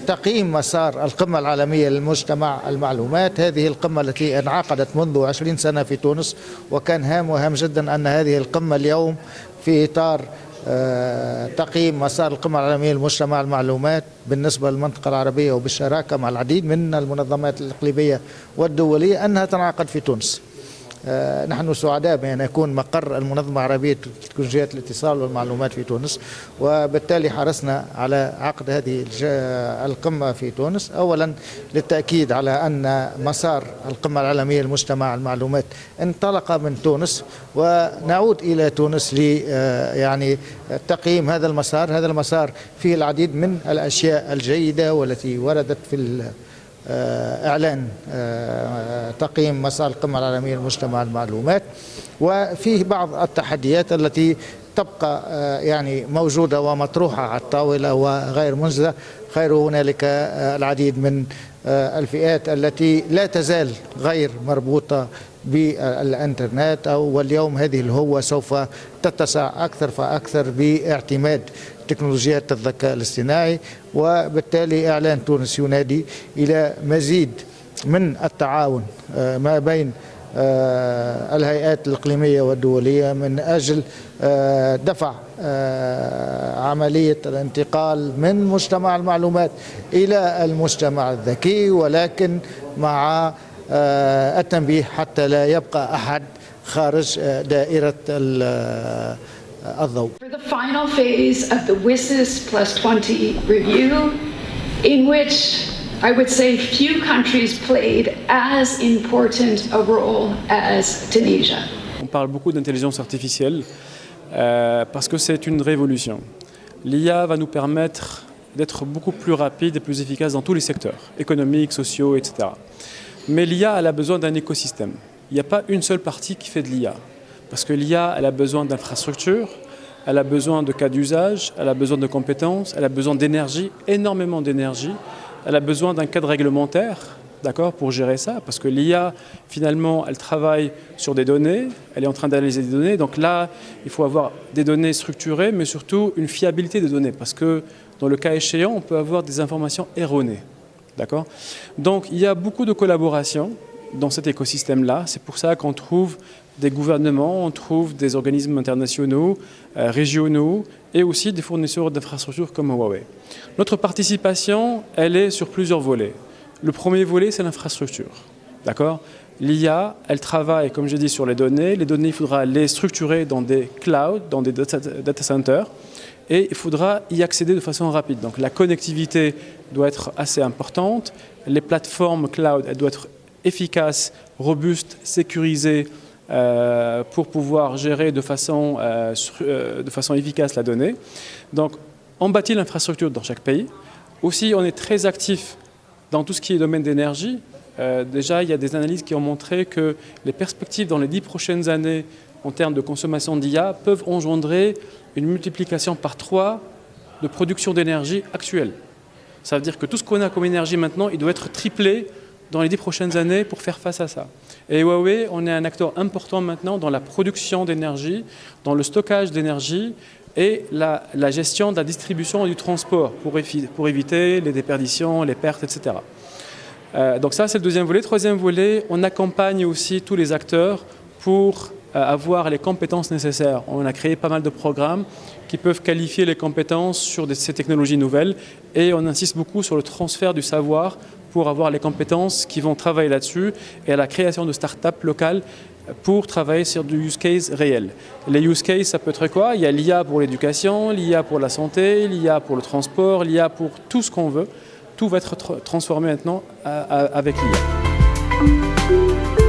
تقييم مسار القمة العالمية للمجتمع المعلومات. هذه القمة التي انعقدت منذ 20 سنة في تونس، وكان هام جدا أن هذه القمة اليوم في إطار تقييم مسار القمة العالمية لمجتمع المعلومات بالنسبة للمنطقة العربية وبالشراكة مع العديد من المنظمات الإقليمية والدولية أنها تنعقد في تونس. نحن سعداء بأن يكون مقر المنظمة العربية لتكنولوجيات الاتصال والمعلومات في تونس، وبالتالي حرصنا على عقد هذه القمة في تونس، أولا للتأكيد على أن مسار القمة العالمية لمجتمع المعلومات انطلق من تونس، ونعود إلى تونس يعني تقييم هذا المسار. هذا المسار فيه العديد من الأشياء الجيدة والتي وردت في إعلان تقييم مسار القمة العالمية لمجتمع المعلومات، وفيه بعض التحديات التي تبقى يعني موجودة ومطروحة على الطاولة وغير منجزة. خير هنالك العديد من الفئات التي لا تزال غير مربوطة بالإنترنت، واليوم هذه الهوة سوف تتسع أكثر فأكثر باعتماد تكنولوجيات الذكاء الاصطناعي، وبالتالي إعلان تونس ينادي إلى مزيد من التعاون ما بين الهيئات الإقليمية والدولية من أجل دفع عملية الانتقال من مجتمع المعلومات إلى المجتمع الذكي، ولكن مع التنبيه حتى لا يبقى أحد خارج دائرة الضوء. For the final phase of the WSIS Plus 20 review, in which I would say few countries played as important a role as Tunisia. On parle beaucoup d'intelligence artificielle parce que c'est une révolution. L'IA va nous permettre d'être beaucoup plus rapide et plus efficace dans tous les secteurs, économiques, sociaux, etc. Mais l'IA, elle a besoin d'un écosystème. Il n'y a pas une seule partie qui fait de l'IA. Parce que l'IA, elle a besoin d'infrastructures, elle a besoin de cas d'usage, elle a besoin de compétences, elle a besoin d'énergie, énormément d'énergie. Elle a besoin d'un cadre réglementaire, d'accord, pour gérer ça. Parce que l'IA, finalement, elle travaille sur des données, elle est en train d'analyser des données. Donc là, il faut avoir des données structurées, mais surtout une fiabilité des données. Parce que dans le cas échéant, on peut avoir des informations erronées, d'accord. Donc il y a beaucoup de collaboration dans cet écosystème-là. C'est pour ça qu'on trouve des gouvernements, on trouve des organismes internationaux, régionaux et aussi des fournisseurs d'infrastructures comme Huawei. Notre participation, elle est sur plusieurs volets. Le premier volet, c'est l'infrastructure. D'accord ? L'IA, elle travaille, comme j'ai dit, sur les données. Les données, il faudra les structurer dans des clouds, dans des data centers. Et il faudra y accéder de façon rapide. Donc la connectivité doit être assez importante. Les plateformes cloud, elles doivent être efficaces, robustes, sécurisées, pour pouvoir gérer de façon efficace la donnée. Donc, on bâtit l'infrastructure dans chaque pays. Aussi, on est très actif dans tout ce qui est domaine d'énergie. Déjà, il y a des analyses qui ont montré que les perspectives dans les 10 prochaines années en termes de consommation d'IA peuvent engendrer une multiplication par 3 de production d'énergie actuelle. Ça veut dire que tout ce qu'on a comme énergie maintenant, il doit être triplé dans les 10 prochaines années pour faire face à ça. Et Huawei, on est un acteur important maintenant dans la production d'énergie, dans le stockage d'énergie et la gestion de la distribution et du transport pour éviter les déperditions, les pertes, etc. Donc ça, c'est le deuxième volet. Troisième volet, on accompagne aussi tous les acteurs pour avoir les compétences nécessaires. On a créé pas mal de programmes qui peuvent qualifier les compétences sur ces technologies nouvelles et on insiste beaucoup sur le transfert du savoir pour avoir les compétences qui vont travailler là-dessus et à la création de start-up locales pour travailler sur du use case réel. Les use cases, ça peut être quoi ? Il y a l'IA pour l'éducation, l'IA pour la santé, l'IA pour le transport, l'IA pour tout ce qu'on veut. Tout va être transformé maintenant avec l'IA.